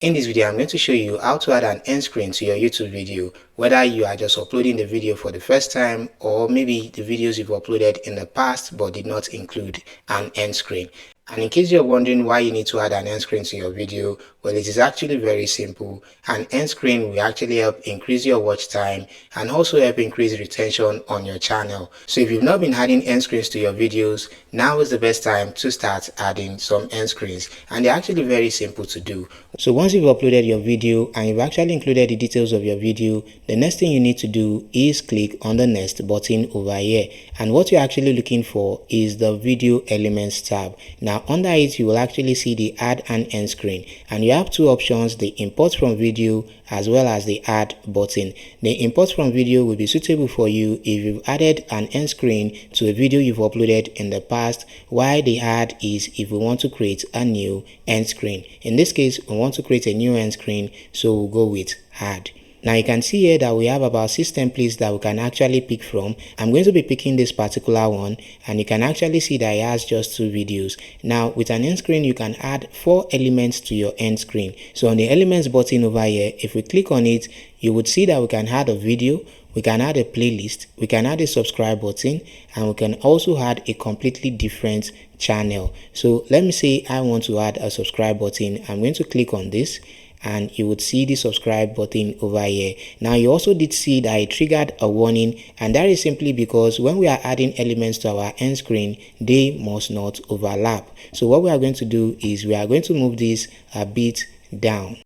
In this video, I'm going to show you how to add an end screen to your YouTube video, whether you are just uploading the video for the first time or maybe the videos you've uploaded in the past but did not include an end screen. And in case you're wondering why you need to add an end screen to your video, well, it is actually very simple. An end screen will actually help increase your watch time and also help increase retention on your channel. So if you've not been adding end screens to your videos, now is the best time to start adding some end screens. And they're actually very simple to do. So once you've uploaded your video and you've actually included the details of your video, the next thing you need to do is click on the next button over here. And what you're actually looking for is the video elements tab. Now under it, you will actually see the add an end screen, and you have two options: the import from video as well as the add button. The import from video will be suitable for you if you've added an end screen to a video you've uploaded in the past, while the add is if we want to create a new end screen. In this case, we want to create a new end screen, so we'll go with add. Now you can see here that we have about 6 templates that we can actually pick from. I'm going to be picking this particular one, and you can actually see that it has just 2 videos. Now with an end screen, you can add 4 elements to your end screen. So on the elements button over here, if we click on it, you would see that we can add a video, we can add a playlist, we can add a subscribe button, and we can also add a completely different channel. So let me say I want to add a subscribe button. I'm going to click on this, and you would see the subscribe button over here. Now you also did see that it triggered a warning, and that is simply because when we are adding elements to our end screen, they must not overlap. So what we are going to do is we are going to move this a bit down,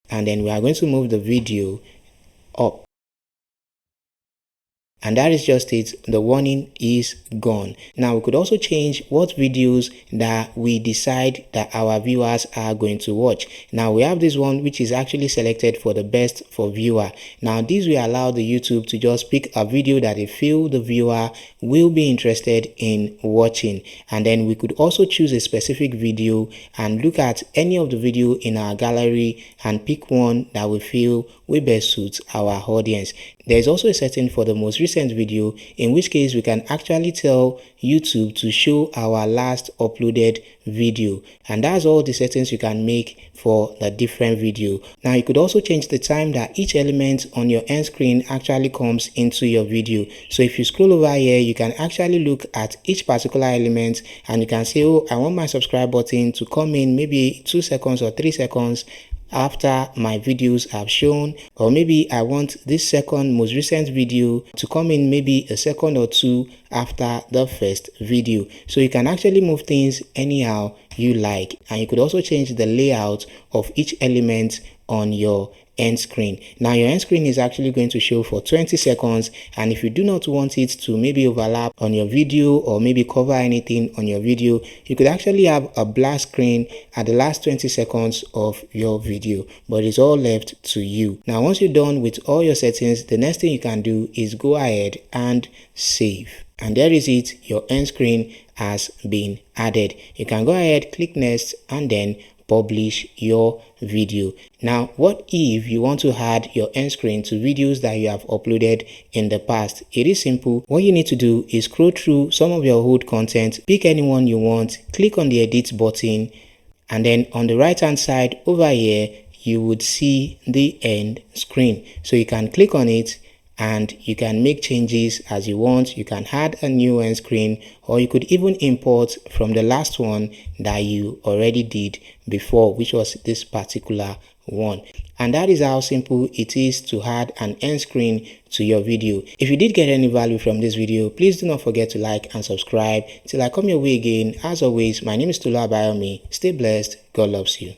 and then we are going to move the video up. And that is just it. The warning is gone. Now we could also change what videos that we decide that our viewers are going to watch. Now we have this one which is actually selected for the best for viewer. Now this will allow the YouTube to just pick a video that they feel the viewer will be interested in watching. And then we could also choose a specific video and look at any of the video in our gallery and pick one that we feel will best suit our audience. There is also a setting for the most recent video, in which case we can actually tell YouTube to show our last uploaded video, and that's all the settings you can make for the different video. Now you could also change the time that each element on your end screen actually comes into your video. So if you scroll over here, you can actually look at each particular element, and you can say, oh, I want my subscribe button to come in maybe 2 seconds or 3 seconds after my videos have shown, or maybe I want this second most recent video to come in maybe a second or 2 after the first video. So you can actually move things anyhow you like, and you could also change the layout of each element on your end screen. Now your end screen is actually going to show for 20 seconds, and if you do not want it to maybe overlap on your video or maybe cover anything on your video, you could actually have a black screen at the last 20 seconds of your video, but it's all left to you. Now once you're done with all your settings, the next thing you can do is go ahead and save. And there is it, your end screen has been added. You can go ahead, click next, and then publish your video. Now what if you want to add your end screen to videos that you have uploaded in the past? It is simple. What you need to do is scroll through some of your old content, pick anyone you want, click on the edit button, and then on the right hand side over here you would see the end screen. So you can click on it and you can make changes as you want. You can add a new end screen, or you could even import from the last one that you already did before, which was this particular one. And that is how simple it is to add an end screen to your video. If you did get any value from this video, please do not forget to like and subscribe. Till I come your way again, as always, my name is Tolu Abayomi. Stay blessed. God loves you.